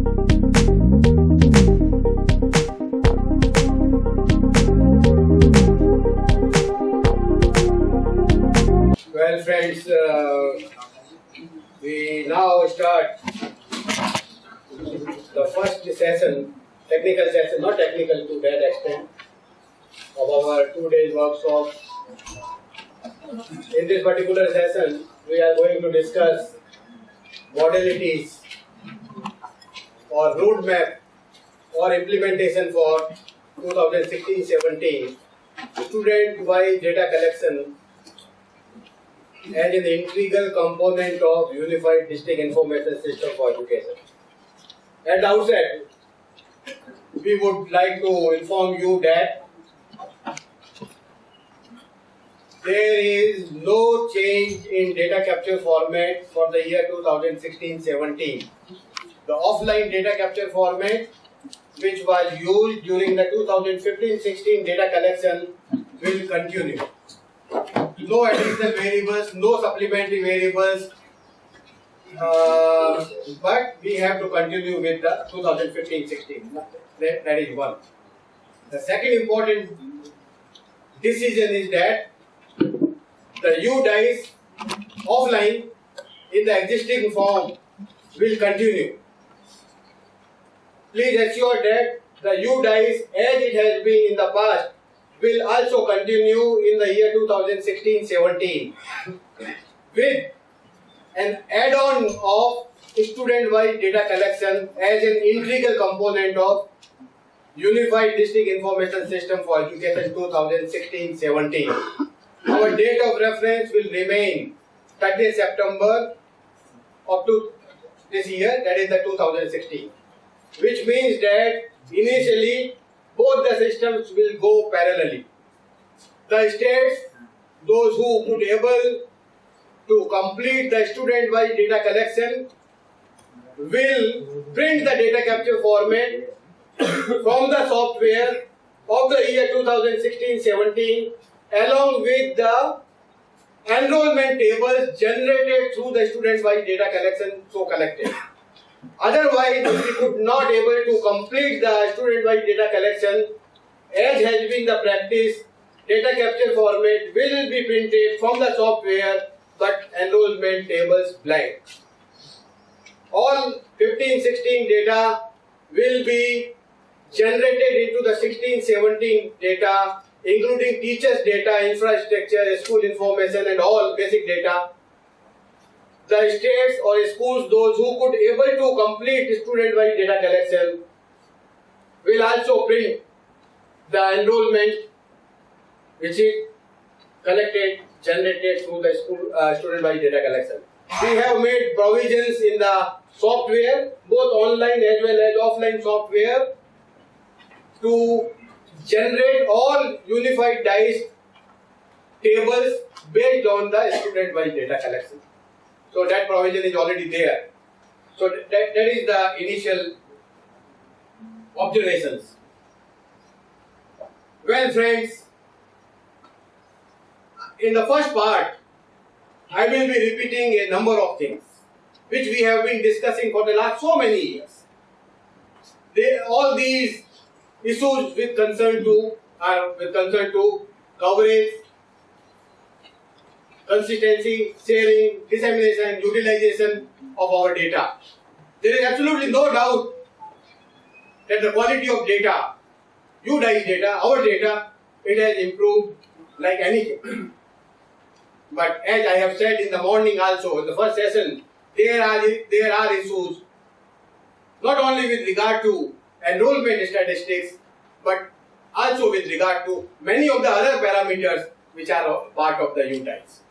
Well, friends, we now start the first session, technical session, not technical to that extent, of our 2 days workshop. In this particular session, we are going to discuss modalities or roadmap or implementation for 2016-17 student-wide data collection as an integral component of Unified District Information System for Education. At the outset, we would like to inform you that there is no change in data capture format for the year 2016-17. The offline data capture format, which was used during the 2015-16 data collection, will continue. No additional variables, no supplementary variables, but we have to continue with the 2015-16. That is one. The second important decision is that the U-DISE offline in the existing form will continue. Please assure that the U-DISE as it has been in the past will also continue in the year 2016-17 with an add-on of student-wide data collection as an integral component of Unified District Information System for Education 2016-17. Our date of reference will remain 30th September up to this year, that is the 2016, which means that initially both the systems will go parallelly. The states, those who would be able to complete the student-wide data collection, will print the data capture format from the software of the year 2016-17 along with the enrollment tables generated through the student-wide data collection so collected. Otherwise, if we could not able to complete the student-wide data collection, as has been the practice, data capture format will be printed from the software, but enrollment tables blank. All 15-16 data will be generated into the 16-17 data, including teachers' data, infrastructure, school information, and all basic data. The states or schools, those who could able to complete student-wide data collection, will also print the enrollment which is collected, generated through the school student-wide data collection. We have made provisions in the software, both online as well as offline software, to generate all unified DISE tables based on the student-wide data collection. So that provision is already there. So that is the initial observations. Well, friends, in the first part, I will be repeating a number of things which we have been discussing for the last so many years. All these issues with concern to coverage, consistency, sharing, dissemination, utilization of our data. There is absolutely no doubt that the quality of data, U-DISE data, our data, it has improved like anything. But as I have said in the morning also, in the first session, there are issues not only with regard to enrollment statistics, but also with regard to many of the other parameters which are part of the U-DISE.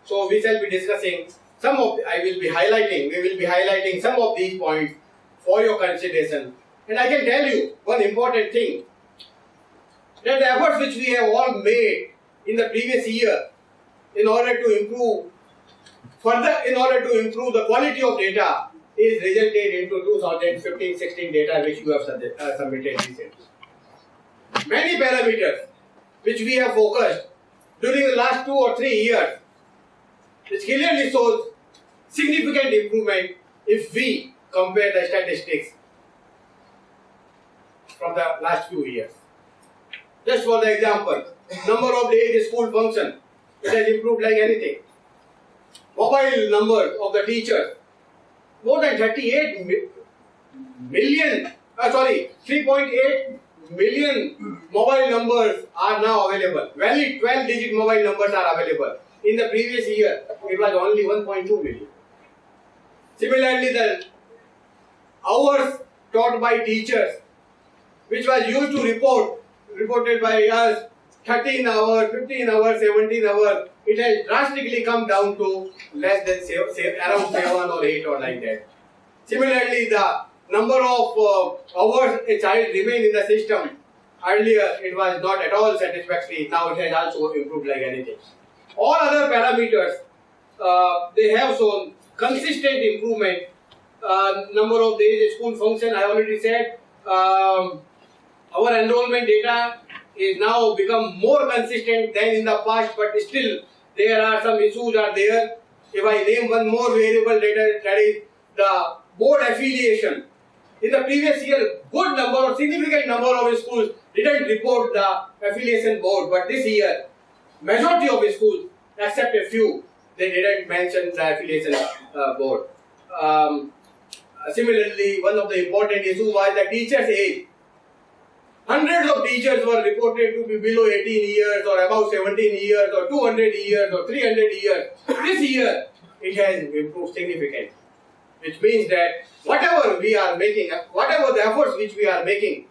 So we shall be discussing some of, we will be highlighting some of these points for your consideration. And I can tell you one important thing, that the efforts which we have all made in the previous year in order to improve the quality of data is resulted into 2015-16 data which you have submitted recently. Many parameters which we have focused during the last 2 or 3 years, which clearly shows significant improvement if we compare the statistics from the last few years. Just for the example, number of days a school function, it has improved like anything. Mobile numbers of the teachers, more than 3.8 million mobile numbers are now available. Valid 12-digit mobile numbers are available. In the previous year, it was only 1.2 million. Similarly, the hours taught by teachers, which was used to reported by us 13 hours, 15 hours, 17 hours, it has drastically come down to less than around 7 or 8 or like that. Similarly, the number of hours a child remained in the system, earlier it was not at all satisfactory, now it has also improved like anything. All other parameters, they have shown consistent improvement. Number of days a school function, I already said. Our enrollment data is now become more consistent than in the past, but still there are some issues are there. If I name one more variable data, that is the board affiliation. In the previous year, good number or significant number of schools didn't report the affiliation board, but this year, majority of schools, except a few, they didn't mention the affiliation board. Similarly, one of the important issues was the teacher's age. Hundreds of teachers were reported to be below 18 years or above 17 years or 200 years or 300 years. This year, it has improved significantly, which means that whatever we are making, whatever the efforts which we are making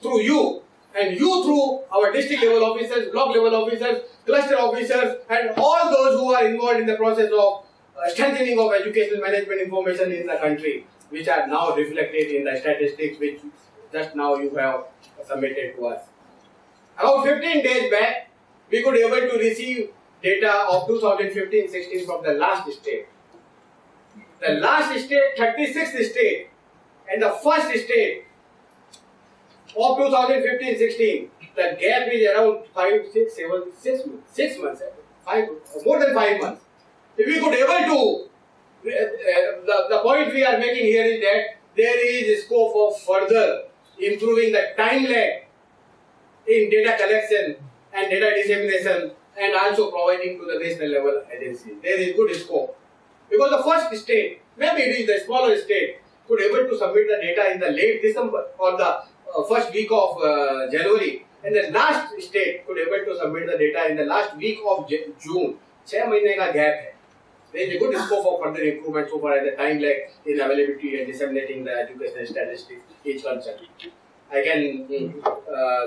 through you and you through our district level officers, block level officers, cluster officers and all those who are involved in the process of strengthening of educational management information in the country, which are now reflected in the statistics which just now you have submitted to us. About 15 days back, we could able to receive data of 2015-16 from the last state. The last state, 36th state, and the first state of 2015-16, the gap is around 6 months, more than 5 months. If we could able to, the point we are making here is that there is a scope of further improving the time lag in data collection and data dissemination and also providing to the national level agencies. There is good scope. Because the first state, maybe it is the smaller state, could able to submit the data in the late December or the first week of January, and the last state could able to submit the data in the last week of June. 6 months का gap है. There is a good scope of further improvement so far as the time lag in availability and disseminating the educational statistics is concerned. I can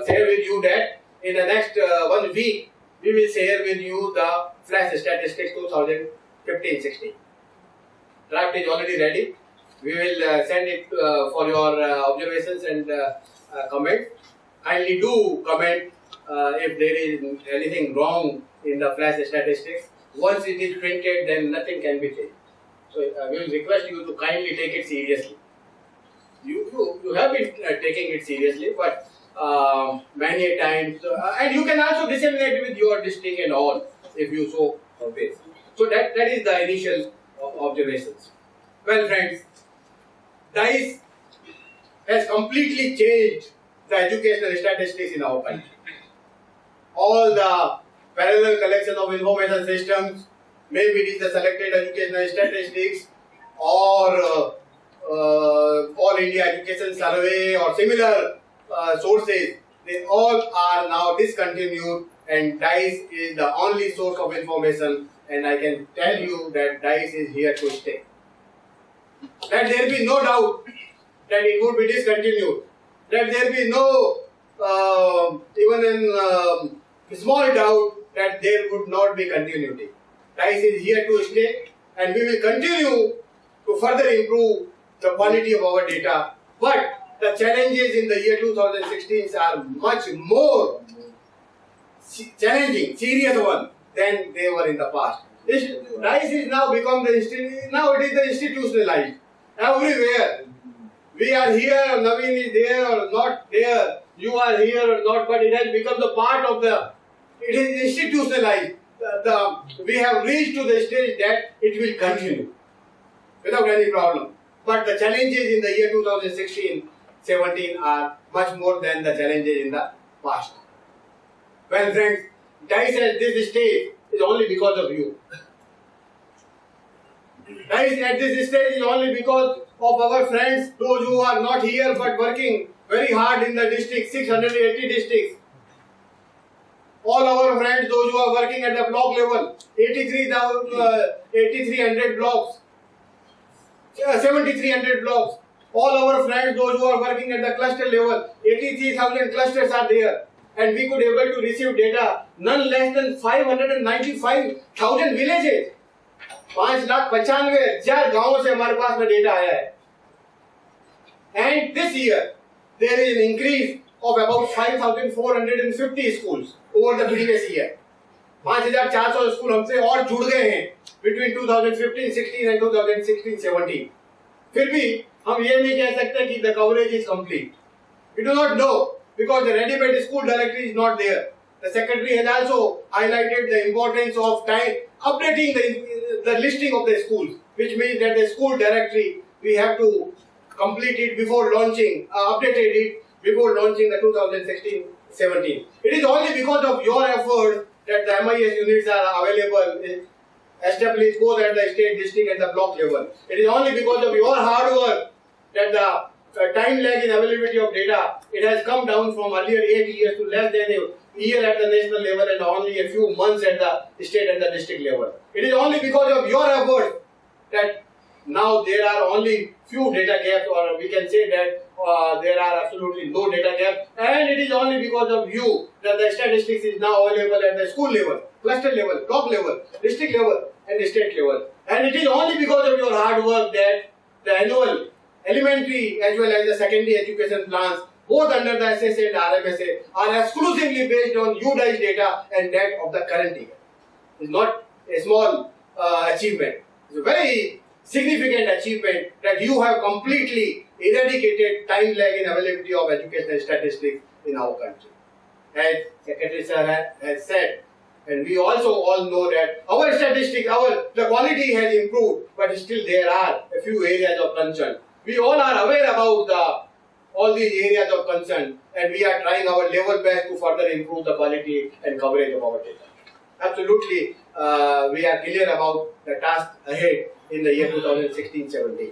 share with you that in the next 1 week, we will share with you the flash statistics 2015-16. Draft is already ready. We will send it for your observations and comment. Kindly do comment if there is anything wrong in the flash statistics. Once it is printed, then nothing can be changed. So we will request you to kindly take it seriously. You have been taking it seriously, but many times, and you can also disseminate with your district and all if you so wish. So that is the initial observations. Well, friends, DISE has completely changed the educational statistics in our country. All the parallel collection of information systems, maybe it is the selected educational statistics or All India Education Survey or similar sources, they all are now discontinued and DISE is the only source of information, and I can tell you that DISE is here to stay. Let there be no doubt that it would be discontinued. Let there be no even small doubt that there would not be continuity. DISE is here to stay, and we will continue to further improve the quality of our data. But the challenges in the year 2016 are much more challenging, serious one than they were in the past. DISE is now become now it is the institutionalized. Everywhere. We are here, Naveen is there or not there, you are here or not, but it has become the part of it is institutionalized. We have reached to the stage that it will continue without any problem. But the challenges in the year 2016 17 are much more than the challenges in the past. Well friends, DISE at this stage is only because of you. DISE at this stage is only because of our friends, those who are not here but working very hard in the district, 680 districts. All our friends, those who are working at the block level, 8,300 blocks, 7,300 blocks. All our friends, those who are working at the cluster level, 83,000 clusters are there. And we could able to receive data none less than 595,000 villages. 5,95,000 गांवों से हमारे पास में data आया है. And this year there is an increase of about 5,450 schools over the previous year. 5,400 school हमसे और जुड़ गए हैं between 2015-16 and 2016-17. फिर भी हम ये नहीं कह सकते कि the coverage is complete. We do not know because the ready-made school directory is not there. The secretary has also highlighted the importance of updating the listing of the schools, which means that the school directory we have to complete it before launching, updated it before launching the 2016-17. It is only because of your effort that the MIS units are available, established both at the state, district and the block level. It is only because of your hard work that the time lag in availability of data, it has come down from earlier 8 years to less than a year at the national level and only a few months at the state and the district level. It is only because of your effort that now there are only few data gaps, or we can say that there are absolutely no data gaps, and it is only because of you that the statistics is now available at the school level, cluster level, block level, district level and the state level. And it is only because of your hard work that the annual elementary as well as the secondary education plans, both under the SSA and RMSA, are exclusively based on U-DISE data and that of the current year. It's not a small achievement. It's a very significant achievement that you have completely eradicated time lag in availability of educational statistics in our country. As Secretary Sir has said, and we also all know that our statistics, the quality has improved, but still there are a few areas of concern. We all are aware about all these areas of concern, and we are trying our level best to further improve the quality and coverage of our data. Absolutely, we are clear about the task ahead in the year 2016-17.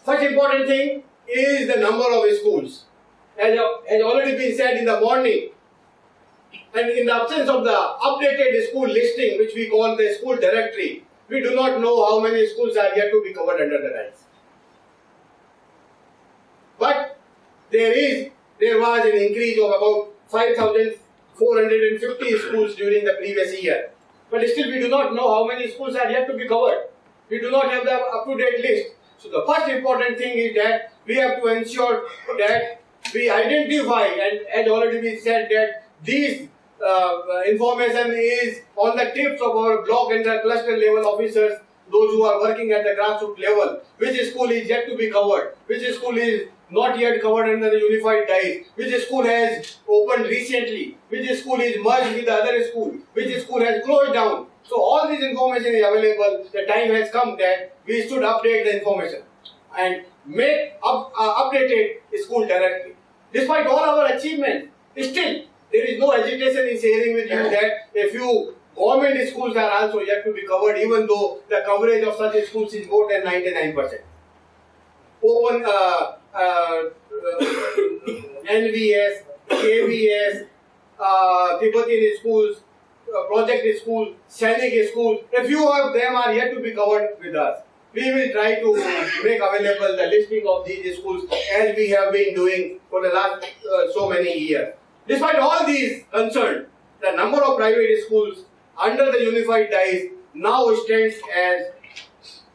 First important thing is the number of schools. As has already been said in the morning, and in the absence of the updated school listing, which we call the school directory, we do not know how many schools are yet to be covered under the RISE. But there was an increase of about 5,450 schools during the previous year. But still we do not know how many schools are yet to be covered. We do not have the up-to-date list. So the first important thing is that we have to ensure that we identify, and as already been said, that these information is on the tips of our block and the cluster level officers, those who are working at the grassroots level. Which school is yet to be covered? Which school is not yet covered under the unified DISE? Which school has opened recently? Which school is merged with the other school? Which school has closed down? So all this information is available. The time has come that we should update the information and make updated school directly. Despite all our achievements, still there is no hesitation in sharing with you that a few government schools are also yet to be covered, even though the coverage of such schools is more than 99%. Open NVS, KVS, Tibetan schools, project schools, Sainik schools, a few of them are yet to be covered with us. We will try to make available the listing of these schools as we have been doing for the last so many years. Despite all these concerns, the number of private schools under the unified DISE now stands as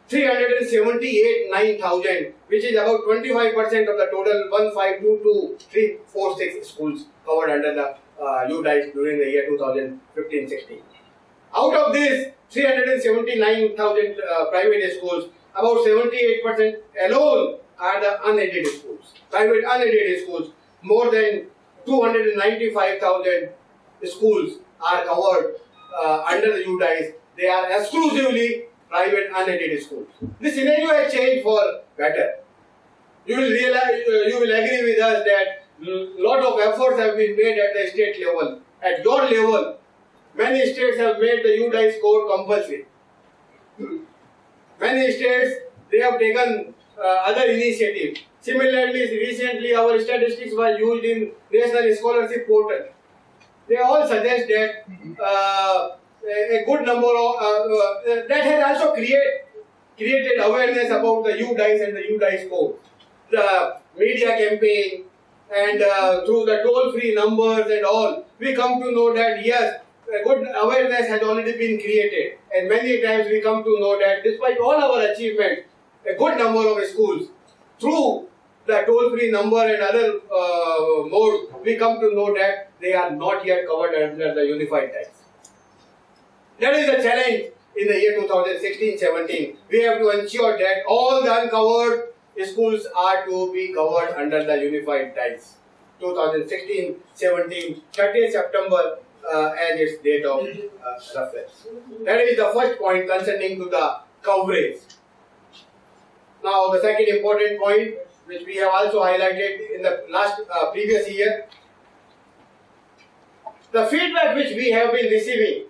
378,900, which is about 25% of the total 1522346 schools covered under the U-DISE during the year 2015-16. Out of this 379,000 private schools, about 78% alone are the unaided schools. Private unaided schools, more than 295,000 schools are covered under the U-DISE. They are exclusively private unaided schools. The scenario has changed for better. you will realize, you will agree with us that lot of efforts have been made at the state level. At your level, many states have made the U-DISE code compulsory. Many states, they have taken other initiatives. Similarly, recently our statistics were used in National Scholarship Portal. They all suggest that a good number of that has also created awareness about the U-DISE and the U-DISE code. The media campaign and through the toll-free numbers and all, we come to know that yes, a good awareness has already been created, and many times we come to know that despite all our achievements, a good number of schools, through the toll-free number and other modes, we come to know that they are not yet covered under the unified tax. That is the challenge in the year 2016-17. We have to ensure that all the uncovered schools are to be covered under the unified tax. 2016-17, 30th September as its date of reference. That is the first point concerning to the coverage. Now the second important point, which we have also highlighted in the last previous year, the feedback which we have been receiving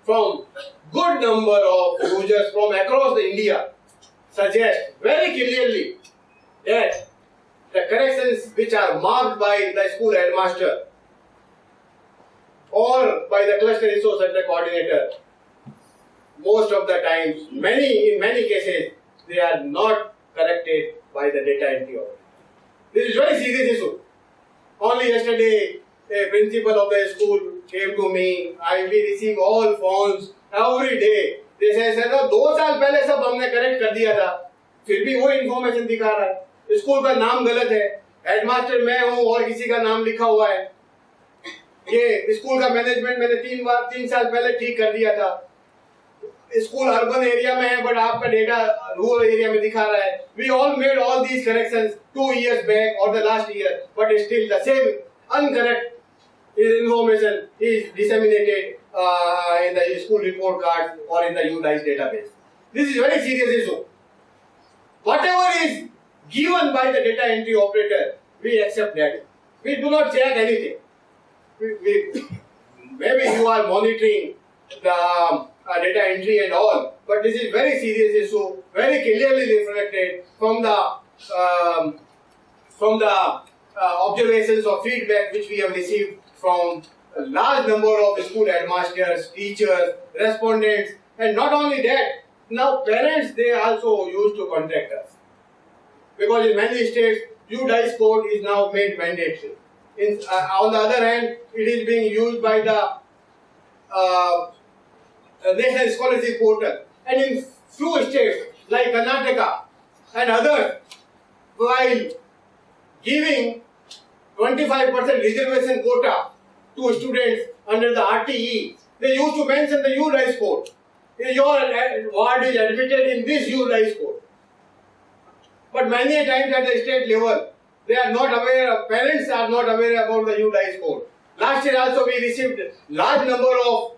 from good number of users from across the India suggests very clearly that the corrections which are marked by the school headmaster or by the cluster resource center coordinator, most of the times, in many cases, they are not corrected by the data entry operator. This is very serious issue. Only yesterday, a principal of the school came to me. We receive all phones every day. They say, sir, 2 साल पहले सब हमने correct कर दिया था, फिर भी वो इन्फॉर्मेशन दिखा रहा है. स्कूल का नाम गलत है, हेडमास्टर मैं हूँ और किसी का नाम लिखा हुआ है. ये स्कूल का मैनेजमेंट मैंने 3 साल पहले ठीक कर दिया था. स्कूल अर्बन एरिया में है, बट आपका डेटा रूरल एरिया में दिखा रहा है. We all made all these corrections 2 years back or the last year, but still the same incorrect information is disseminated in the school report card or in the U-DISE database. This is very serious issue. Whatever is given by the data entry operator, we accept that. We do not check anything. Maybe you are monitoring the data entry and all, but this is very serious issue, very clearly reflected from the observations or feedback which we have received from a large number of school headmasters, teachers, respondents, and not only that, now parents, they also used to contact us. Because in many states, U-DISE code is now made mandatory. On the other hand, it is being used by the National Scholarship Portal. And in few states, like Karnataka and others, while giving 25% reservation quota to students under the RTE, they used to mention the U-DISE code. Your ward is admitted in this U-DISE code. But many times at the state level, they are not aware, parents are not aware about the U-DISE code. Last year also we received large number of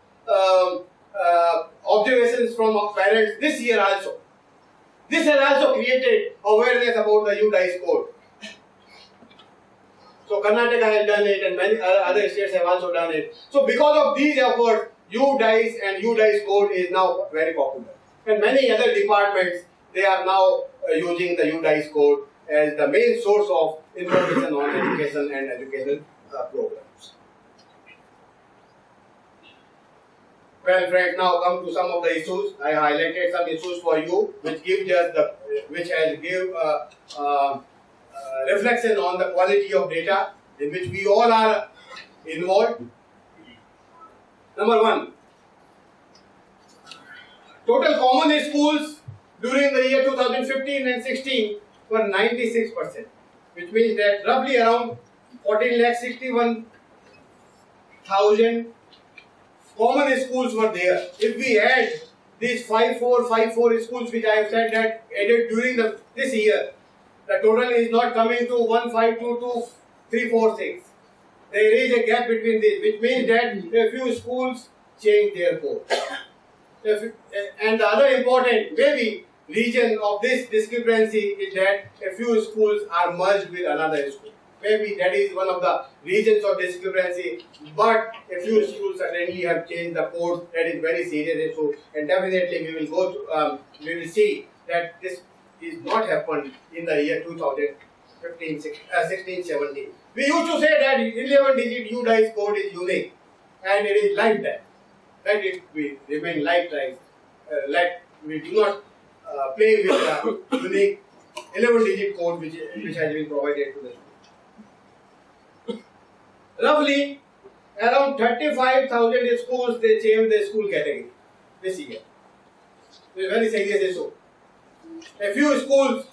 observations from parents this year also. This has also created awareness about the U-DISE code. So Karnataka has done it and many other states have also done it. So because of these efforts, U-DISE and U-DISE code is now very popular. And many other departments, they are now using the U-DISE code as the main source of information on education and educational programs. Well, friends, now come to some of the issues. I highlighted some issues for you, which has give reflection on the quality of data in which we all are involved. Number 1, total common schools during the year 2015 and 16 were 96%, which means that roughly around 14,61,000 common schools were there. If we add these 5454 schools which I have said that added during this year, the total is not coming to 1522,346. There is a gap between this, which means that a few schools changed their code. And the other important, maybe reason of this discrepancy is that a few schools are merged with another school. Maybe that is one of the reasons of discrepancy, but a few schools certainly have changed the code. That is very serious issue, and definitely we will see that this is not happened in the year 2015, 16, 17. We used to say that 11-digit U-DISE code is unique and it is lifetime. Let it be remain lifetime. Let we do not play with the unique 11-digit code which has been provided to the school. Roughly around 35,000 schools they changed their school category this year. It is very serious issue. A few schools,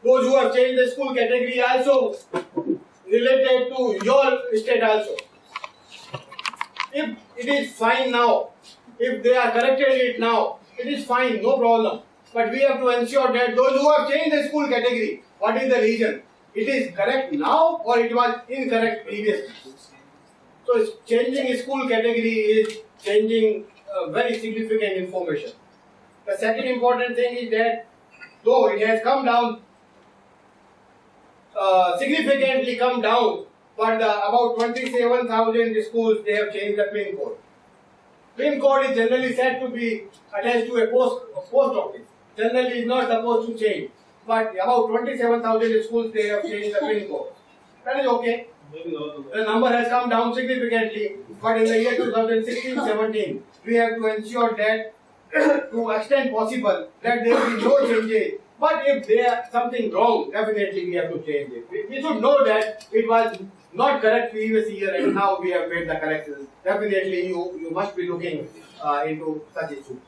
those who have changed the school category also related to your state also. If it is fine now, if they are corrected it now, it is fine, no problem. But we have to ensure that those who have changed the school category, what is the reason? It is correct now or it was incorrect previously. So changing school category is changing very significant information. The second important thing is that though it has come down, significantly come down, but about 27,000 schools they have changed the PIN code. PIN code is generally said to be attached to a post office. Generally is not supposed to change, but about 27,000 schools they have changed the PIN code. That is okay. The number has come down significantly, but in the year 2016-17, we have to ensure that to extent possible that there will be no changes. But if there is something wrong, definitely we have to change it. We should know that it was not correct previous year and now we have made the corrections. Definitely you must be looking into such issues.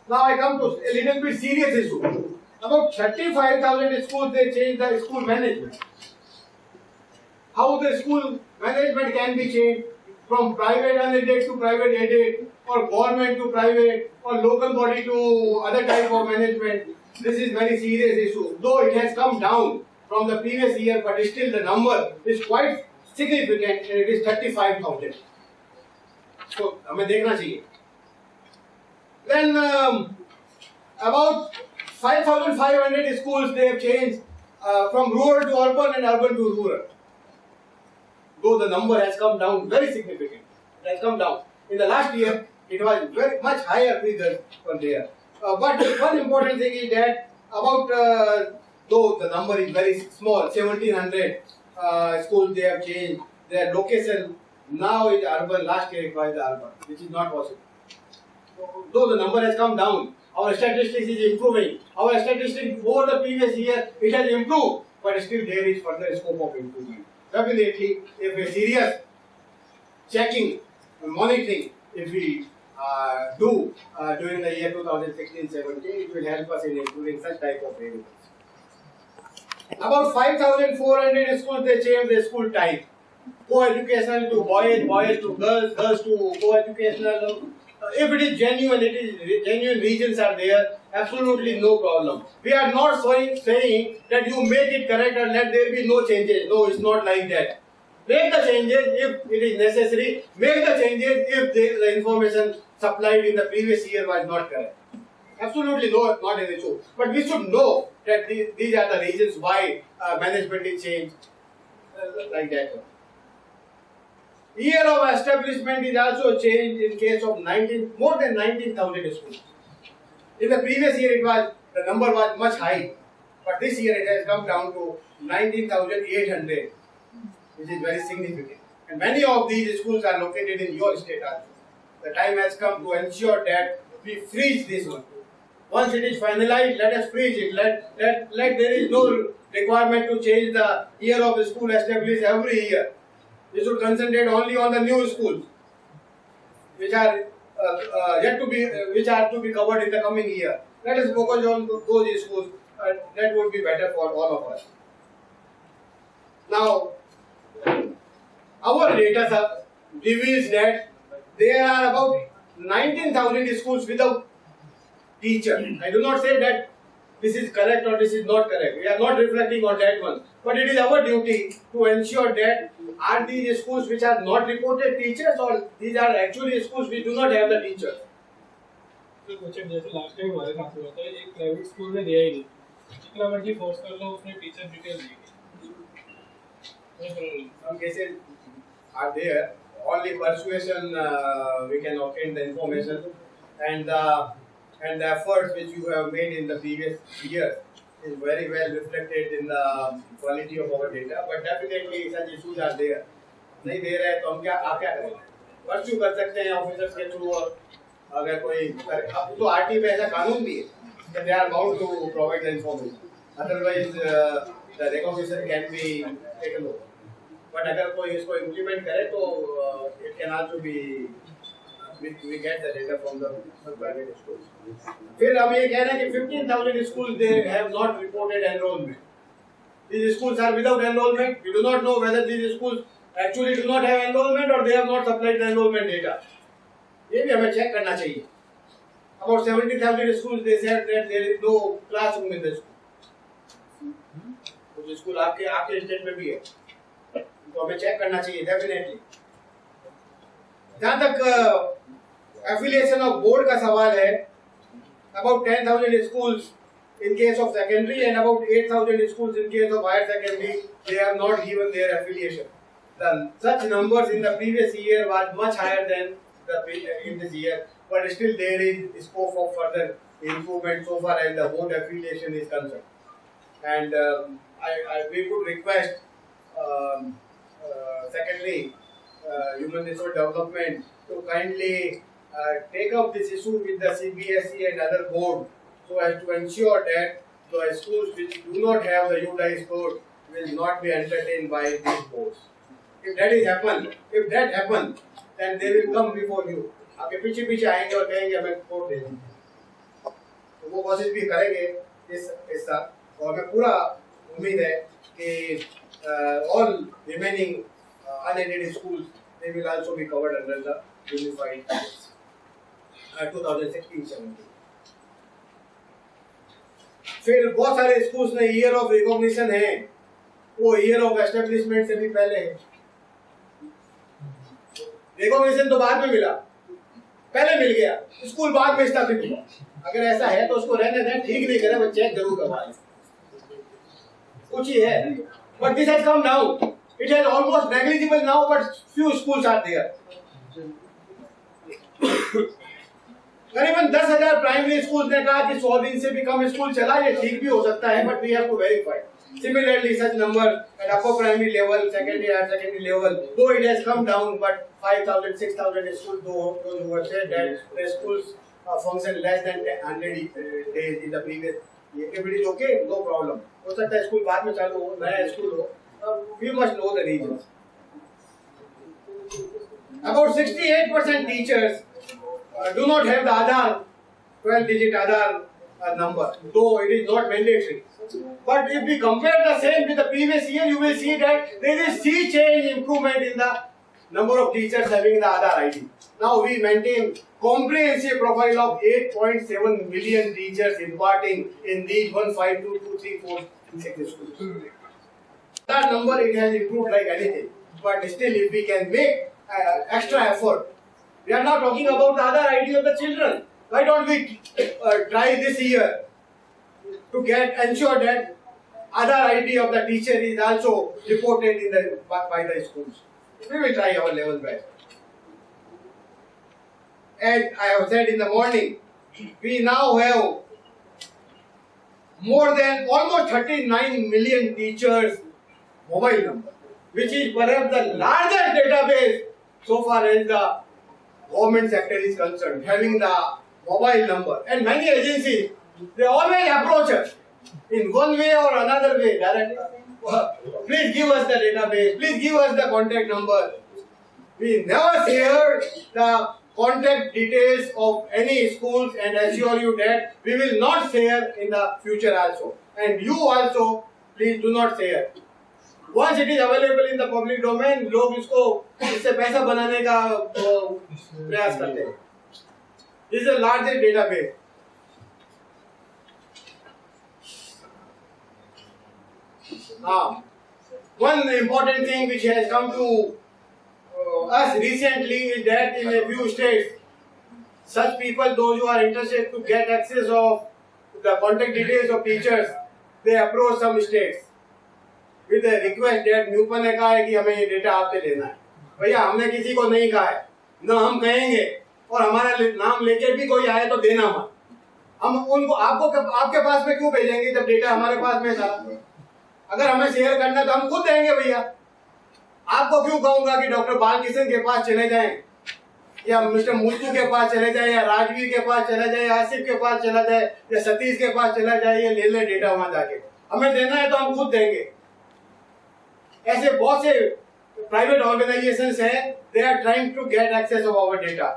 Now I come to a little bit serious issue. About 35,000 schools they changed the school management. How the school management can be changed from private unaided to private aided, or government to private, or local body to other type of management. This is very serious issue. Though it has come down from the previous year, but still the number is quite significant and it is 35,000. So, हमें देखना चाहिए. Then about 5,500 schools they have changed from rural to urban and urban to rural. Though the number has come down very significantly. It has come down. In the last year, it was very much higher figures were there. But one important thing is that about, though the number is very small, 1,700 schools they have changed their location. Now it is urban, last year it was the urban, which is not possible. So, though the number has come down, our statistics is improving. Our statistics over the previous year, it has improved, but still there is further scope of improvement. Definitely, if a serious checking and monitoring, if we do during the year 2016-17, it will help us in improving such type of variables. About 5,400 schools they changed their school type. Co-educational to boys, boys to girls, girls to co-educational. If it is genuine, genuine reasons are there, absolutely no problem. We are not saying that you make it correct and let there be no changes. No, it's not like that. Make the changes if it is necessary. Make the changes if the information supplied in the previous year was not correct. Absolutely not an issue. But we should know that these are the reasons why management is changed like that. Year of establishment is also changed in case of more than 19,000 schools. In the previous year, the number was much high, but this year it has come down to 19,800, which is very significant. And many of these schools are located in your state also. The time has come to ensure that we freeze this one. Once it is finalized, let us freeze it. Let there is no requirement to change the year of the school established every year. We should concentrate only on the new schools, which are to be covered in the coming year. Let us focus on those schools. That would be better for all of us. Now, our data reveals that there are about 19,000 schools without teacher. I do not say that this is correct or this is not correct. We are not reflecting on that one. But it is our duty to ensure that are these schools which are not reported teachers or these are actually schools which do not have the teachers. Practical question जैसे last time हमारे साथ हुआ था, एक private school ने दिया ही नहीं, जितना मर्जी फोर्स कर लो उसने teacher detail the. Some cases are there. Only persuasion we can obtain the information, and the efforts which you have made in the previous year is very well reflected in the quality of our data. But definitely such issues are there. नहीं दे रहे तो हम क्या करें? Pursue कर सकते हैं officers के थ्रू, और अगर कोई अब तो आरटी में ऐसा कानून भी है that they are bound to provide the information. Otherwise the recognition can be taken over. But अगर कोई इसको implement करे तो it can also be we get the data from the private schools. फिर हम ये कह रहे हैं कि 15,000 schools they have not reported enrollment. These schools are without enrollment. We do not know whether these schools actually do not have enrollment or they have not supplied the enrollment data. ये भी हमें check करना चाहिए. About 70,000 schools they said that there is no classroom in the school. कुछ school आपके state में भी है, तो हमें चेक करना चाहिए डेफिनेटली. जहाँ तक एफिलिएशन ऑफ बोर्ड का सवाल है, about 10,000 schools in case of secondary and about 8,000 schools in case of higher secondary, they have not given their affiliation. Such numbers in the previous year was much higher than in this year, but still there is scope of further improvement so far as the board affiliation is concerned. And we could request Secretary Human Resource Development to kindly take up this issue with the CBSE and other board so as to ensure that the schools which do not have the U-DISE code will not be entertained by these boards. If that happens, then they will come before you. आपके पीछे आएंगे और कहेंगे हमें code दे दीजिए. तो वो कोशिश भी करेंगे इस साल, और हमें पूरा उम्मीद है कि all remaining unaided schools they will also be covered under the unified 2016-17. फिर बहुत सारे स्कूल्स में ईयर ऑफ रिकॉग्निशन है, वो ईयर ऑफ एस्टेब्लिशमेंट से भी पहले है. रिकॉग्निशन तो बाद में मिला, पहले मिल गया, स्कूल बाद में स्थापित हुआ. अगर ऐसा है तो उसको रहने दें, ठीक नहीं करें, वो चेक जरूर करवाएं. कुछ ही है, but this has come down. It has almost negligible now, but few schools are there. करीबन 10,000 प्राइमरी स्कूल ने कहा कि 100 दिन से भी कम स्कूल चला, ये ठीक भी हो सकता है, but we have to verify. Similarly, such number at upper primary level, secondary and secondary level, though it has come down, but 5,000, 6,000 schools, those who have said that the schools function less than 100 days in the previous year. Everybody is okay, no problem. हो सकता है school बाद में चालू हो, नया school हो. We must know the reasons. About 68% teachers do not have the Aadhaar 12-digit Aadhaar number, though it is not mandatory. But if we compare the same with the previous year, you will see that there is sea change improvement in the number of teachers having the Aadhaar ID. Now we maintain comprehensive profile of 8.7 million teachers imparting in these 1, 5, 2, 2, 3, 4, 6 schools. That number it has improved like anything. But still, if we can make extra effort, we are not talking about the Aadhaar ID of the children. Why don't we try this year to ensure that Aadhaar ID of the teacher is also reported by the schools? We will try our level best. As I have said in the morning, we now have more than almost 39 million teachers' mobile number, which is perhaps the largest database so far as the government sector is concerned, having the mobile number. And many agencies, they always approach us in one way or another way directly. Please give us the database, please give us the contact number. We never share the contact details of any schools and assure you that we will not share in the future also. And you also, please do not share. Once it is available in the public domain, लोग इसको इससे पैसा बनाने का प्रयास करते हैं. This is the largest database. One important thing which has come to us recently is that in a few states, such people, those who are interested to get access of the contact details of teachers, they approach some states with a request that NUEPA ने कहा है कि हमें ये data आपसे लेना है। भैया हमने किसी को नहीं कहा है, ना हम कहेंगे, और हमारा नाम लेके भी कोई आए तो देना मत। हम उनको आपके पास में क्यों भेजेंगे जब डेटा हमारे पास में था? अगर हमें शेयर करना तो हम खुद देंगे भैया। आपको क्यों कहूंगा कि डॉक्टर बालकिशन के पास चले जाएं, या मिस्टर मुल्कू के पास चले जाए, या राजवीर के पास चला जाए, आसिफ के पास चला जाए, या सतीश के पास चला जाए, ये ले ले डेटा वहां जाके। हमें देना है तो हम खुद देंगे। ऐसे बहुत से प्राइवेट ऑर्गेनाइजेशंस हैं, they are trying to get access of our data.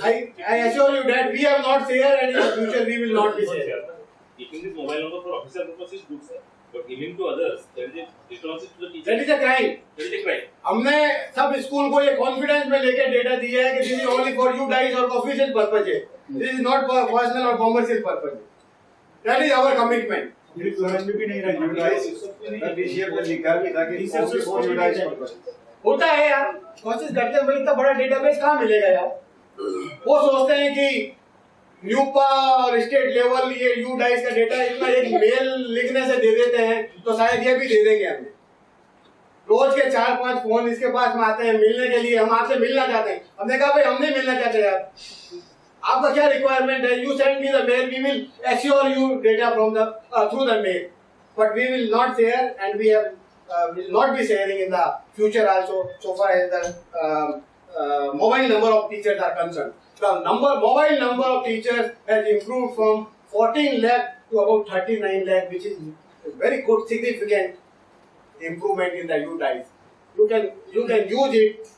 I assure you that we have not shared, and in the future we will not be sharing. Keeping this mobile number for official purpose is good, sir. But giving to others, that is a dishonesty to the teacher. That is a crime. That is a crime. हमने सब school को ये confidence में लेकर data दिया है कि this is only for U-DISE और official purpose. This is not for personal or commercial purpose. That is our commitment. ये समझ में भी नहीं रहा U-DISE DCF ने लिखा भी था कि U-DISE purpose होता है यार, कोशिश करते हैं भाई, इतना बड़ा डेटाबेस कहाँ मिलेगा यार। वो सोचते हैं कि न्यूपा और स्टेट लेवल ये U-DISE का डेटा इतना एक मेल लिखने से दे देते हैं तो शायद ये भी दे देंगे हमें। रोज के 4-5 फोन इसके पास में आते हैं मिलने के लिए, हम आपसे मिलना चाहते हैं। हमने कहा भाई हम नहीं मिलना चाहते यार, आपका क्या रिक्वायरमेंट है? You send me the mail, we will assure you data from the through the mail, but we will not share, and we have will not be sharing in the future also, so far as the mobile number of teachers are concerned. The mobile number of teachers has improved from 14 lakh to about 39 lakh, which is a very good, significant improvement in the U-DISE. You can use it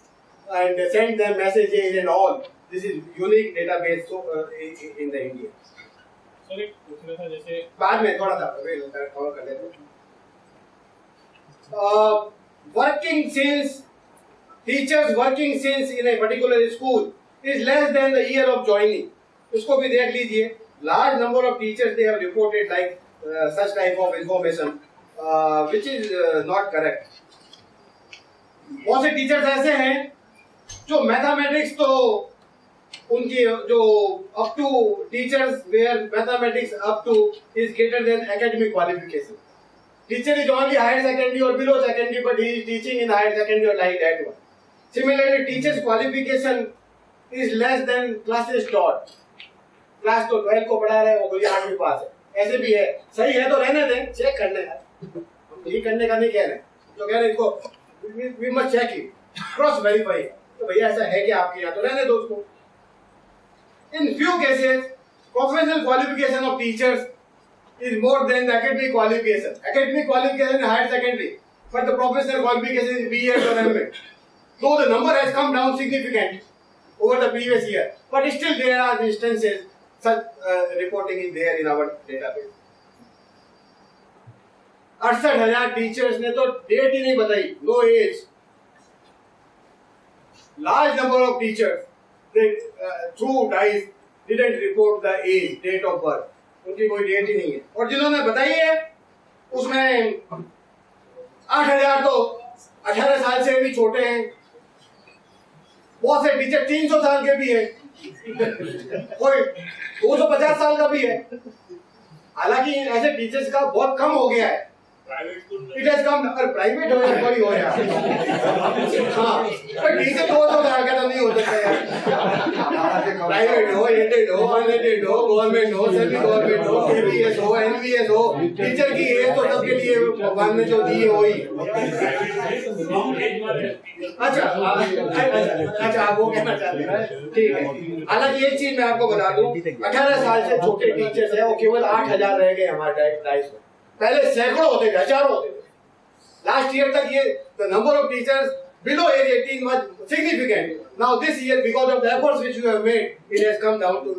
and send them messages and all. This is unique database in the India. Sir एक पूछना था, जैसे बाद में थोड़ा सा cover कर लेते हैं। Teachers working since in a particular school is less than the year of joining. इसको भी देख लीजिए। Large number of teachers they have reported like such type of information, which is not correct. बहुत से teachers ऐसे हैं जो mathematics तो उनकी जो up to teachers where mathematics up to is greater than academic qualification. Teacher is only higher secondary or below secondary, but he is teaching in higher secondary or like that one. Similarly, teacher's qualification is less than classes taught. Class तो 12 को पढ़ा रहे हैं, वो कोई 8वीं पास है, ऐसे भी है। सही है तो रहने दें, चेक करने का, हम ये करने का नहीं कह रहे, तो कह रहे इसको we must check it, cross verify, तो भैया ऐसा है कि आपके यहाँ, तो रहने दो उसको। In few cases, professional qualification of teachers is more than the academic qualification. Academic qualification is higher secondary, but the professional qualification is BEd or M.Ed. Though the number has come down significantly over the previous year, but still there are instances such reporting is there in our database. 68,000 teachers ने तो date ही नहीं बताई, no age. Large number of teachers they through DISE didn't report the age, date of birth. उनकी कोई date ही नहीं है, और जिन्होंने बताई है उसमें 8,000 तो 18 साल से भी छोटे हैं, बहुत से टीचर 300 साल के भी है, कोई 250 साल का भी है। हालांकि ऐसे टीचर्स का बहुत कम हो गया है। It has come, अगर प्राइवेट हो या कोई हो यार, हाँ, पर टीचर 200 साल का तो नहीं हो सकता यार। प्राइवेट हो, एडेड हो, अनएडेड हो, गवर्नमेंट हो, सेमी गवर्नमेंट हो, केवीएस हो, एनवीएस हो, टीचर की एज तो सबके लिए भगवान ने जो दी है वही। अच्छा आप वो कहना चाहते हैं, ठीक है। हालांकि एक चीज मैं आपको बता दूं, 18 साल से छोटे टीचर्स हैं वो केवल 8,000 रह गए हमारे डाइस में। पहले सैकड़ों होते थे, हजारों होते थे। लास्ट ईयर तक ये the number of teachers below age 18 was significant. Now this year, because of the efforts which you have made, it has come down to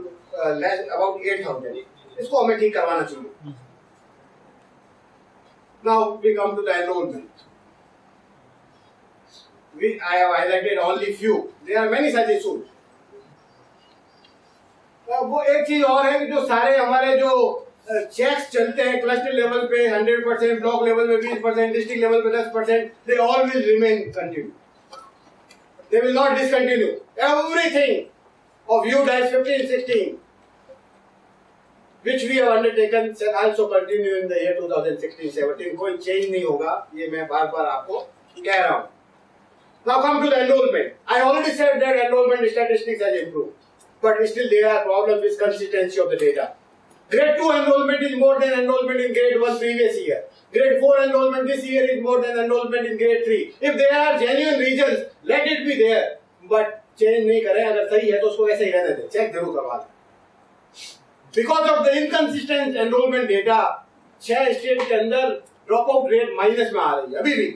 less about 8,000. इसको हमें ठीक करवाना चाहिए। Now we come to the enrollment. I have highlighted only few. There are many such issues. वो एक चीज और है कि जो सारे हमारे जो चेक्स चलते हैं क्लस्टर लेवल पे 100%, ब्लॉक लेवल में 20%, डिस्ट्रिक्ट लेवल पे 10%, they all will remain continue. They will not discontinue. Everything of U-DISE 15-16, which we have undertaken, shall also continue in the year 2016-17. कोई change नहीं होगा, ये मैं बार-बार आपको कह रहा हूँ. Now come to the enrollment. I already said that enrollment statistics has improved, but still there are problems with consistency of the data. Grade 2 enrollment is more than enrollment in grade 1 previous year. Grade 4 enrollment this year is more than enrollment in grade 3. If there are genuine reasons, let it be there. But change नहीं करें, अगर सही है तो उसको ऐसे ही रहने दें. Check जरूर करवा लें. Because of the inconsistent enrollment data, 6 state के अंदर ड्रॉप आउट रेट माइनस में आ रही है अभी भी.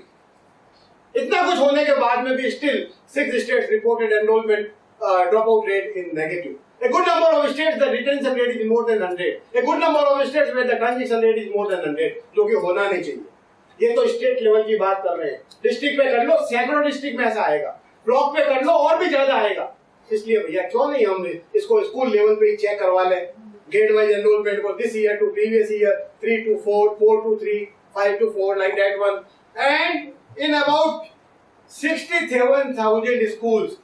इतना कुछ होने के बाद में भी still 6 states reported enrollment dropout rate in negative. A good number of states the retention rate is more than 100. A good number of states where the transition rate is more than 100, जो कि होना नहीं चाहिए. ये तो state level की बात कर रहे हैं. डिस्ट्रिक्ट पे कर लो, सैकड़ों डिस्ट्रिक्ट में ऐसा आएगा. ब्लॉक पे कर लो और भी ज्यादा आएगा. इसलिए भैया क्यों नहीं हम इसको स्कूल लेवल पे ही चेक करवा लें. Grade wise enrollment for this year to previous year, 3 to 4, 4 to 3, 5 to 4, like that one. And in about 67,000 schools,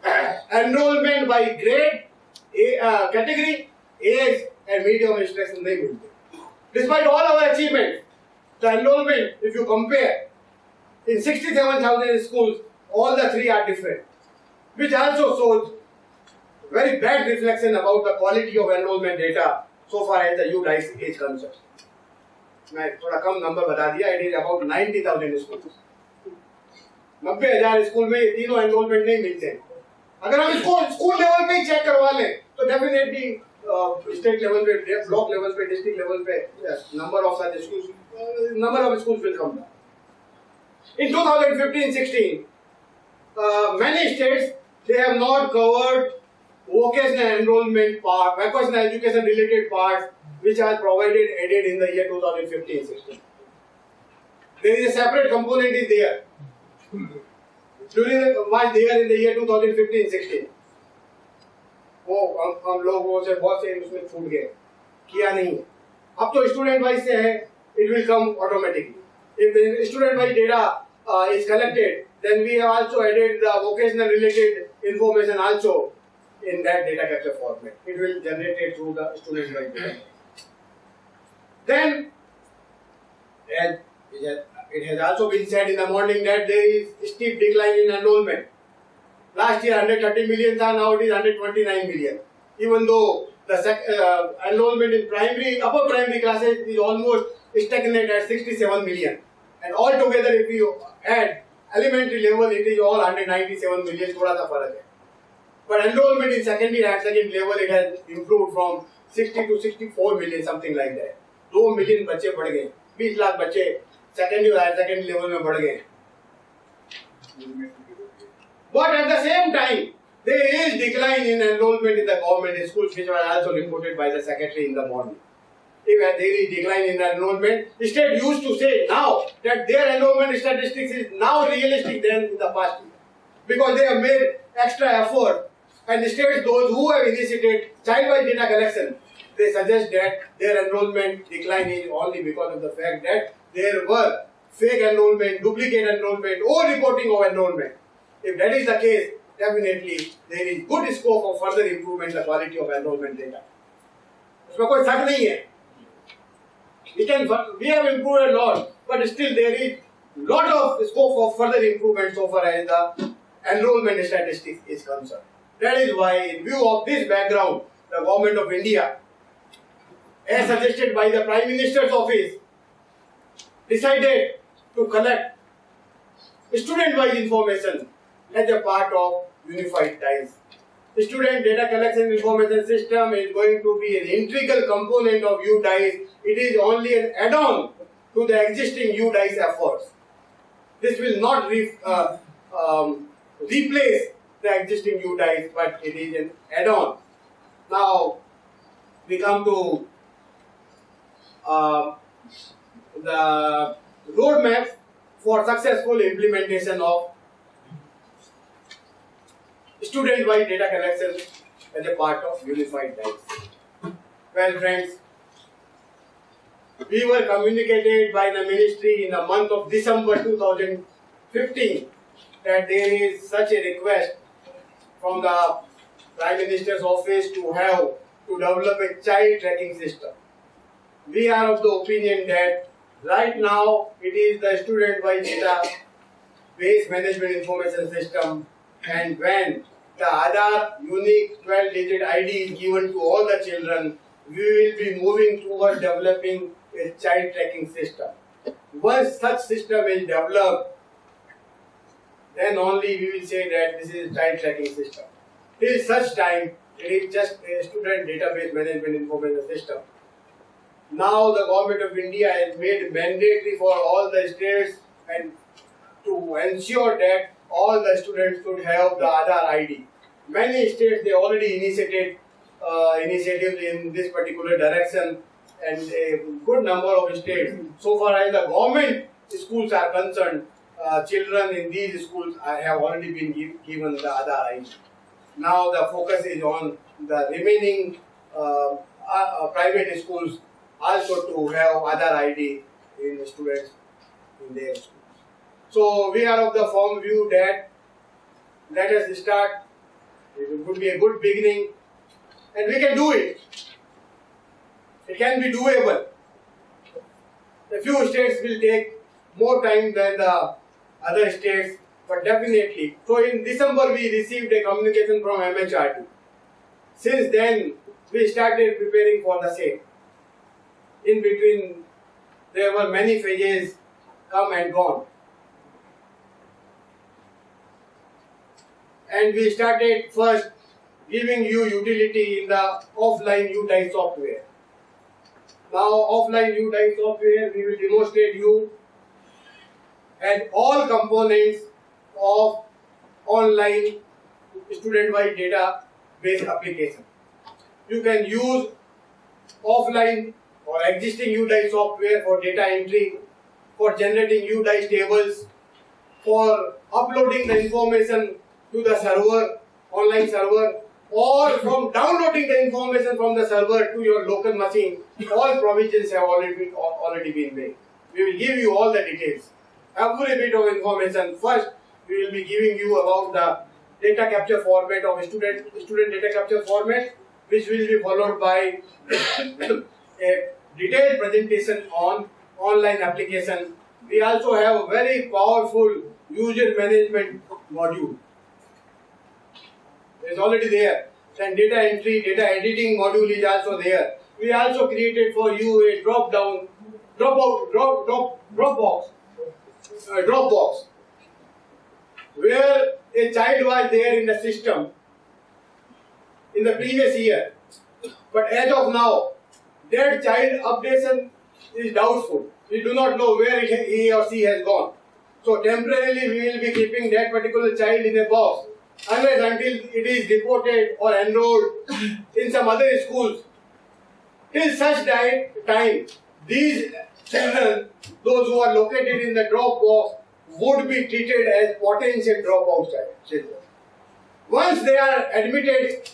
enrollment by grade, category, age and medium instruction नहीं मिलते. Despite all our achievements, the enrollment, if you compare, in 67,000 schools, all the three are different, which also shows very bad reflection about the quality of enrollment data so far as the U-DISE is concerned. मैं थोड़ा कम number बता दिया. It is about 90,000 schools. 90,000 school में ये तीनों enrolment नहीं मिलते हैं. अगर हम इसको स्कूल लेवल पे ही चेक करवा लें तो डेफिनेटली स्टेट लेवल पे, ब्लॉक लेवल पे, डिस्ट्रिक्ट लेवल पे number of such schools, number of schools will come down. In 2015-16, many states they have not covered vocational enrollment part, vocational education related parts which are provided added in the year 2015-16. There is a separate component is there. During was there in the year 2015-16. वो हम लोगों से बहुत से उसमें छूट गए, किया नहीं. अब तो स्टूडेंट वाइज से है, it will come automatically. If the student wise data is collected, then we have also added the vocational related information also in that data capture format. It will generate it through the student wise data. Then, as it has also been said in the morning that there is steep decline in enrollment. Last year 130 million tha, now it is 129 million. Even though the enrollment in primary, upper primary classes is almost stagnant at 67 million. And altogether if you add elementary level, it is all 197 million, thoda sa farak hai. But enrollment in secondary and second level, it has improved from 60 to 64 million, something like that. 2 million बच्चे बढ़ गए, 20 लाख बच्चे secondary और higher secondary level में बढ़ गए. But at the same time, there is decline in enrollment in the government schools, which were also reported by the secretary in the morning. If there is decline in enrollment, the state used to say now that their enrollment statistics is now realistic than in the past year, because they have made extra effort, and the states, those who have initiated child-wise data collection, they suggest that their enrollment decline is only because of the fact that there were fake enrollment, duplicate enrollment, or reporting of enrollment. If that is the case, definitely there is good scope of further improvement in the quality of enrollment data. उसमें कोई शक नहीं है. We have improved a lot, but still there is lot of scope of further improvement so far as the enrollment statistics is concerned. That is why, in view of this background, the government of India, as suggested by the Prime Minister's office, decided to collect student-wise information as a part of unified DISE. The student data collection information system is going to be an integral component of U-DISE. It is only an add-on to the existing U-DISE efforts. This will not replace the existing U-DISE, but it is an add-on. Now, we come to the roadmap for successful implementation of student-wise data collection as a part of unified DISE. Well, friends, we were communicated by the ministry in the month of December 2015 that there is such a request from the Prime Minister's office to develop a child tracking system. We are of the opinion that right now it is the student-wise data base management information system, and when the Aadhaar unique 12-digit ID is given to all the children, we will be moving towards developing a child tracking system. Once such system is developed, then only we will say that this is a child tracking system. Till such time, it is just a student database management information system. Now the government of India has made mandatory for all the states and to ensure that all the students should have the Aadhaar ID. Many states they already initiated initiatives in this particular direction, and a good number of states. So far as the government schools are concerned, children in these schools have already been given the Aadhaar ID. Now the focus is on the remaining private schools also to have Aadhaar ID in the students in their schools. So we are of the firm view that let us start. It would be a good beginning, and we can do it. It can be doable. A few states will take more time than the other states, but definitely. So in December we received a communication from MHRD. Since then we started preparing for the same. In between there were many phases come and gone. And we started first giving you utility in the offline U-DISE software. Now offline U-DISE software we will demonstrate you and all components of online student-wide database application. You can use offline or existing U-DISE software for data entry, for generating U-DISE tables, for uploading the information to the server, online server, or from downloading the information from the server to your local machine. All provisions have already been made. We will give you all the details. Every bit of information. First, we will be giving you about the data capture format of student data capture format, which will be followed by a detailed presentation on online application. We also have a very powerful user management module. It is already there. And data entry, data editing module is also there. We also created for you a Dropbox, where a child was there in the system in the previous year, but as of now, that child updation is doubtful. We do not know where he or she has gone. So temporarily we will be keeping that particular child in a box unless until it is reported or enrolled in some other schools. Till such time, these children, those who are located in the Dropbox, would be treated as potential dropout children. Once they are admitted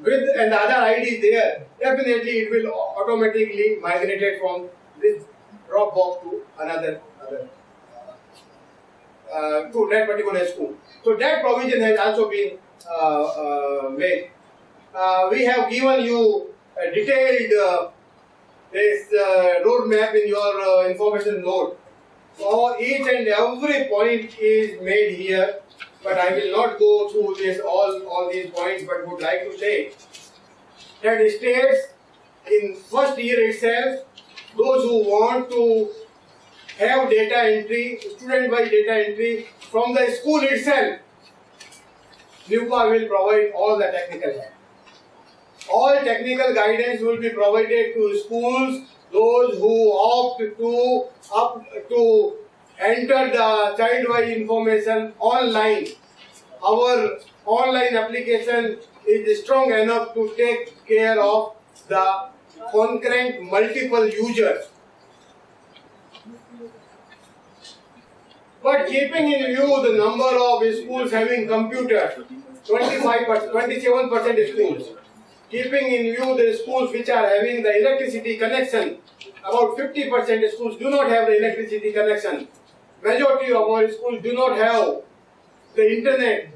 with and the other ID is there, definitely it will automatically migrate from this Dropbox to another to that particular school. So that provision has also been made. We have given you a detailed roadmap in your information note. So each and every point is made here, but I will not go through this all these points, but would like to say that states in first year itself, those who want to have data entry, student-wise data entry from the school itself, NUEPA will provide all the technical help. All technical guidance will be provided to schools, those who opt to enter the child-wise information online. Our online application is strong enough to take care of the concurrent multiple users. But keeping in view the number of schools having computers, 27% schools. Keeping in view the schools which are having the electricity connection, about 50% schools do not have the electricity connection. Majority of our schools do not have the internet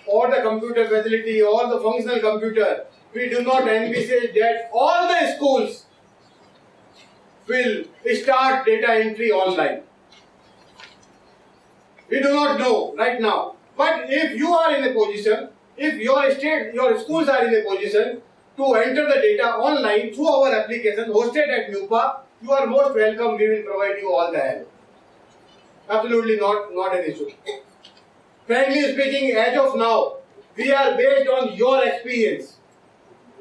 or the computer facility or the functional computer, we do not envisage that all the schools will start data entry online. We do not know right now. But if you are in a position, if your schools are in a position to enter the data online through our application hosted at NUEPA, you are most welcome. We will provide you all the help. Absolutely not an issue. Frankly speaking, as of now, we are based on your experience.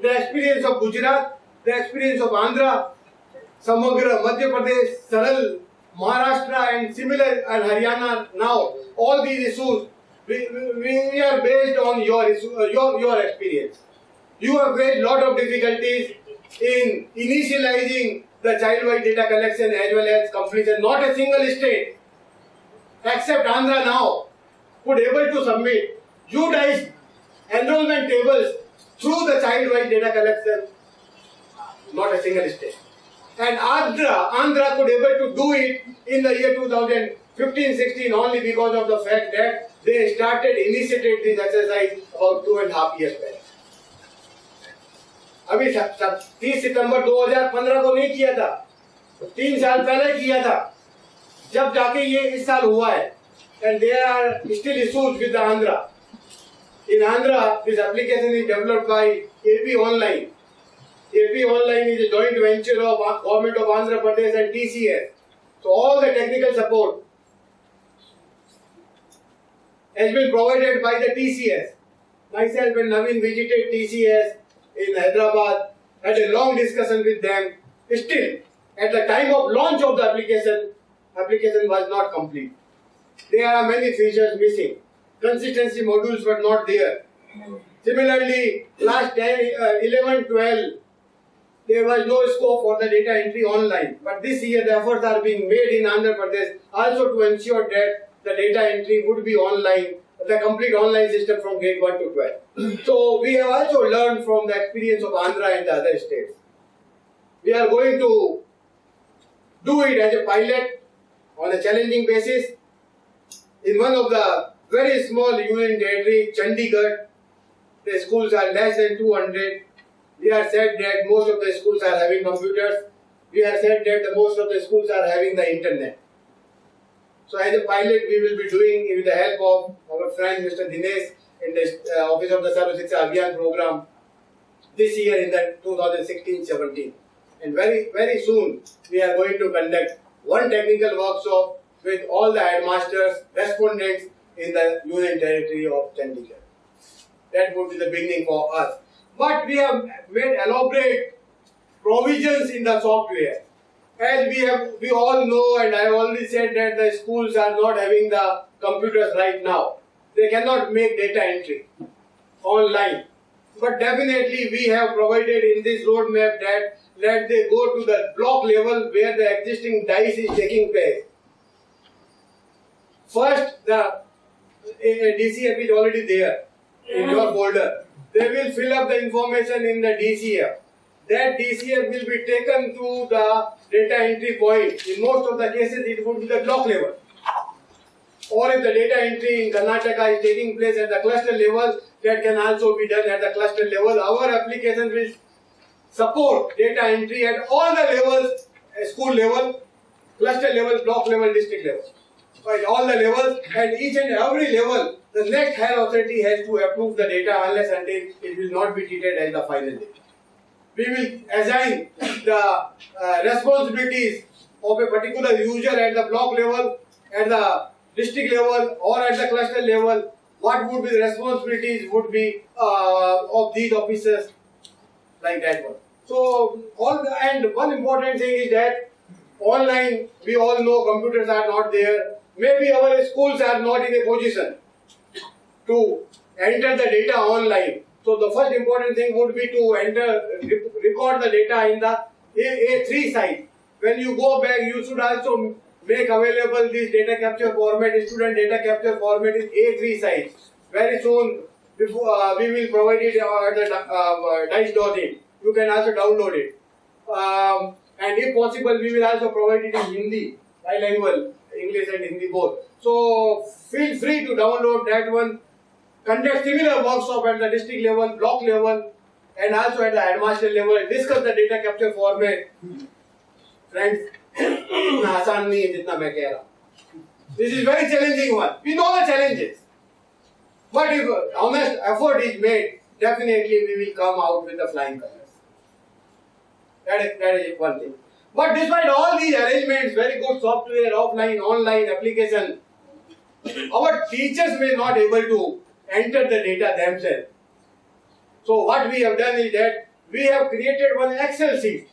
The experience of Gujarat, the experience of Andhra, Samagra, Madhya Pradesh, Saral, Maharashtra and similar and Haryana now. All these issues, we are based on your experience. You have faced lot of difficulties in initializing the child-wide data collection as well as completion. Not a single state, except Andhra now, could able to submit U-DISE enrollment tables through the child-wide data collection. Not a single state. And Andhra could able to do it in the year 2015-16 only because of the fact that they initiated this exercise about 2.5 years back. अभी 30 सितंबर 2015 को नहीं किया था, 3 साल पहले किया था, जब जाके ये इस साल हुआ है. And there are still issues with the Andhra. In Andhra, this application is developed by AP Online. AP Online is a joint venture of Government of Andhra Pradesh and TCS. So all the technical support has been provided by the TCS. Myself and Naveen visited TCS in Hyderabad, had a long discussion with them. Still, at the time of launch of the application was not complete. There are many features missing. Consistency modules were not there. Similarly, last 11-12, there was no scope for the data entry online. But this year, the efforts are being made in Andhra Pradesh also to ensure that the data entry would be online, the complete online system from grade 1 to 12. So, we have also learned from the experience of Andhra and the other states. We are going to do it as a pilot on a challenging basis in one of the very small union territory, Chandigarh. The schools are less than 200. We are said that most of the schools are having computers. We are said that most of the schools are having the internet. So as a pilot, we will be doing with the help of our friend Mr. Dinesh in the Office of the Sarva Shiksha Abhiyan program this year in the 2016-17. And very soon we are going to conduct one technical workshop with all the headmasters, respondents in the Union Territory of Chandigarh. That would be the beginning for us. But we have made elaborate provisions in the software. As we all know, and I have already said that the schools are not having the computers right now. They cannot make data entry online. But definitely we have provided in this roadmap that let they go to the block level where the existing DICE is taking place. First, the DCF is already there in your folder. They will fill up the information in the DCF. That DCF will be taken to the data entry point. In most of the cases, it would be the block level. Or if the data entry in Karnataka is taking place at the cluster level, that can also be done at the cluster level. Our application will support data entry at all the levels, school level, cluster level, block level, district level. At all the levels, and each and every level, the next higher authority has to approve the data unless until it will not be treated as the final data. We will assign the responsibilities of a particular user at the block level, at the district level, or at the cluster level. What would be the responsibilities would be of these officers, like that one. So, and one important thing is that online, we all know computers are not there. Maybe our schools are not in a position to enter the data online. So the first important thing would be to record the data in the A3 site. When you go back, you should also make available this data capture format, student data capture format in A3 site. Very soon, before, we will provide it at the dice.in. You can also download it. And if possible, we will also provide it in Hindi, bilingual, English and Hindi both. So feel free to download that one conduct similar workshop at the district level, block level, and also at the headmaster level, discuss the data capture format. Friends, इतना आसान नहीं है जितना मैं कह रहा हूँ. This is very challenging one. We know the challenges, but if honest effort is made, definitely we will come out with the flying colors. That is one thing. But despite all these arrangements, very good software, offline, online application, our teachers may not able to enter the data themselves. So what we have done is that we have created one Excel sheet,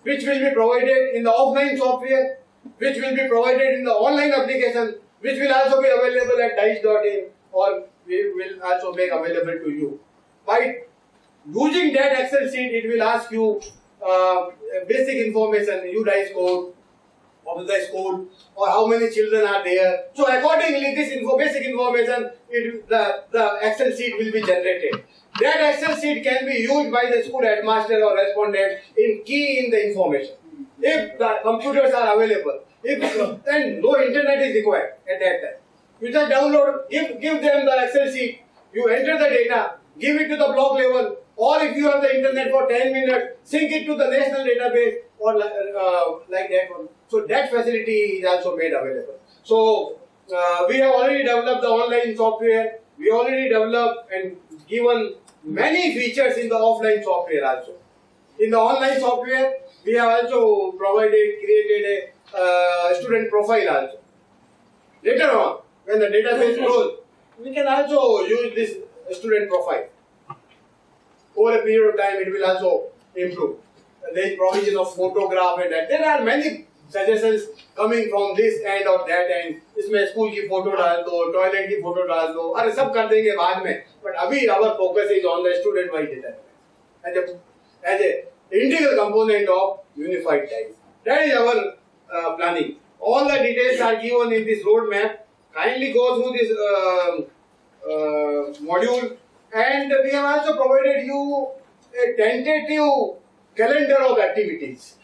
which will be provided in the offline software, which will be provided in the online application, which will also be available at DISE.in, or we will also make available to you. By using that Excel sheet, it will ask you basic information, U-DISE code of the school, or how many children are there. So accordingly, this basic information, the Excel sheet will be generated. That Excel sheet can be used by the school headmaster or respondent in keying the information. If the computers are available, then no internet is required at that time. You just download, give them the Excel sheet, you enter the data, give it to the block level, or if you have the internet for 10 minutes, sync it to the national database, or like that one. So that facility is also made available. So we have already developed the online software, we already developed and given many features in the offline software also. In the online software, we have also created a student profile also. Later on, when the database grows, we can also use this student profile. Over a period of time, it will also improve. There is provision of photograph and that. There are many suggestions coming from this end or that end. इसमें school की photo डाल दो, toilet की photo डाल दो, अरे सब कर देंगे बाद में. But अभी our focus is on the student-wide data as a integral component of unified DISE. That is our planning. All the details are given in this roadmap. Kindly go through this module, and we have also provided you a tentative calendar of activities.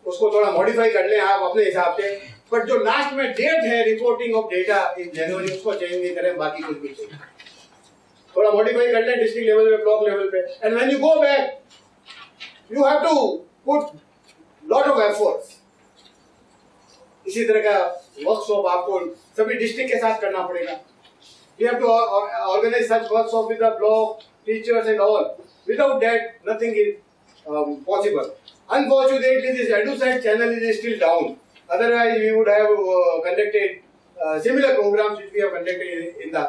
उसको थोड़ा modify कर लें आप अपने हिसाब से, but जो last में डेट है रिपोर्टिंग ऑफ डेटा इन जनवरी उसको चेंज नहीं करें, बाकी कुछ भी चाहिए थोड़ा मॉडिफाई कर लें डिस्ट्रिक्ट लेवल पे, ब्लॉक लेवल पे. And when you go back you have to put lot of efforts. इसी तरह का वर्कशॉप आपको सभी डिस्ट्रिक्ट के साथ करना पड़ेगा. You have to organise such workshop with the block teachers and all. Without that nothing is possible. Unfortunately, this EduSite channel is still down. Otherwise, we would have conducted similar programs which we have conducted in the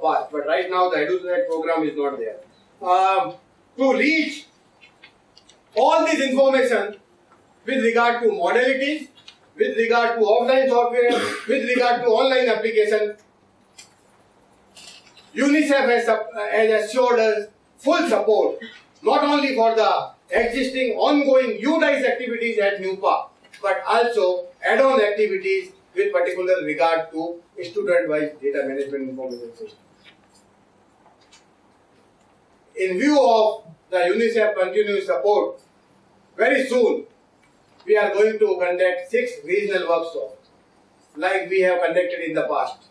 past. But right now, the EduSite program is not there. To reach all this information with regard to modalities, with regard to offline software, with regard to online application, UNICEF has assured us full support, not only for the existing ongoing U-DISE activities at NUEPA, but also add-on activities with particular regard to student-wise data management information system. In view of the UNICEF continuous support, very soon we are going to conduct 6 regional workshops like we have conducted in the past.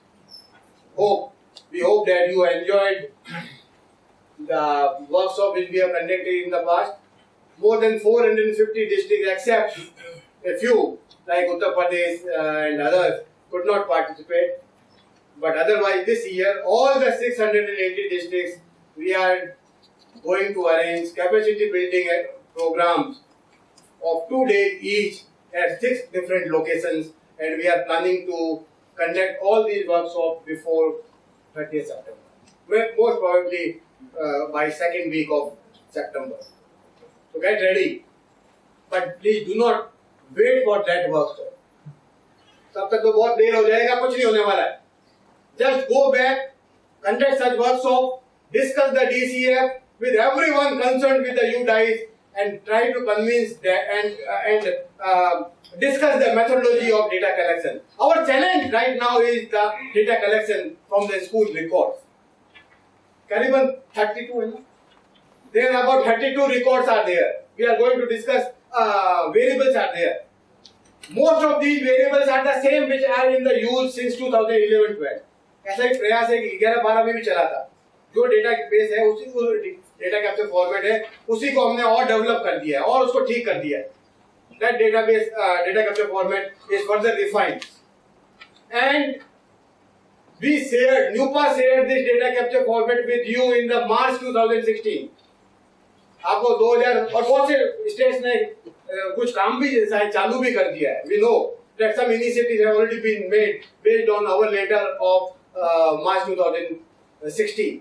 We hope that you enjoyed the workshop which we have conducted in the past. More than 450 districts except a few like Uttar Pradesh and others could not participate. But otherwise this year all the 680 districts we are going to arrange capacity building programs of 2 days each at 6 different locations, and we are planning to conduct all these workshops before 30th September. Most probably by second week of September. So get ready. But please do not wait for that workshop. तब तक तो बहुत देर हो जाएगा, कुछ नहीं होने वाला है. Just go back, conduct such workshop, discuss the DCF with everyone concerned with the U-DISE, and try to convince and discuss the methodology of data collection. Our challenge right now is the data collection from the school records. Kariban 32, there are about 32 records are there. We are going to discuss variables are there. Most of these variables are the same which are in the use since 2011-12. ऐसा एक प्रयास है कि 11-12 में भी चला था। जो डेटा बेस है उसी को डेटा कैप्चर फॉर्मेट है उसी को हमने और डेवलप कर दिया है और उसको ठीक कर दिया है। That database data capture format is further refined, and we shared NUEPA shared this data capture format with you in the March 2016. आपको 2000 और बहुत से स्टेट्स ने कुछ काम भी शायद चालू भी कर दिया है. We know that some initiatives have already been made based on our letter of March 2016.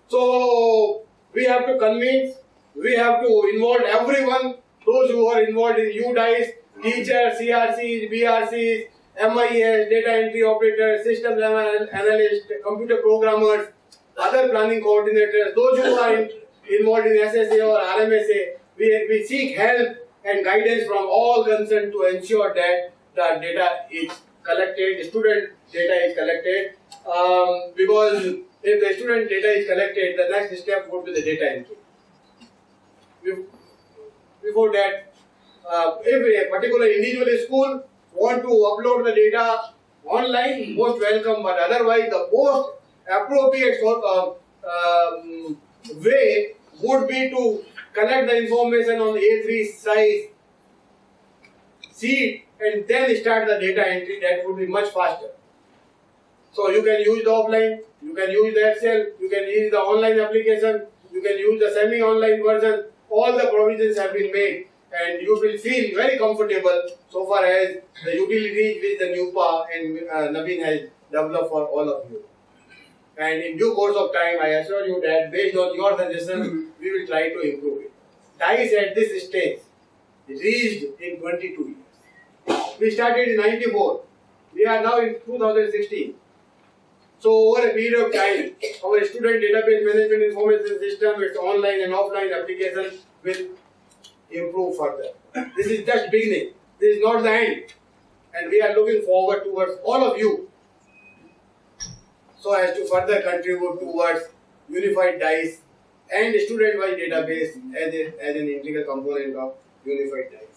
So we have to convince, we have to involve everyone, those who are involved in U-DISE, teachers, CRCs, BRCs, MIS, data entry operators, systems analysts, computer programmers, other planning coordinators, those who are involved in SSA or RMSA. We seek help and guidance from all concerned to ensure that the data is collected, student data is collected, because if the student data is collected, the next step would be the data entry. Before that, if a particular individual school want to upload the data online, most welcome, but otherwise the most appropriate sort of way would be to collect the information on A3 size sheet and then start the data entry. That would be much faster. So you can use the offline, you can use the Excel, you can use the online application, you can use the semi-online version. All the provisions have been made, and you will feel very comfortable so far as the utilities which the NUEPA and Naveen has developed for all of you. And in due course of time, I assure you that based on your suggestions, we will try to improve it. DICE at this stage reached in 22 years. We started in 94. We are now in 2016. So over a period of time, our student database management information system, its online and offline application will improve further. This is just beginning. This is not the end. And we are looking forward towards all of you so as to further contribute towards unified DICE and student-wise database as an integral component of unified DICE.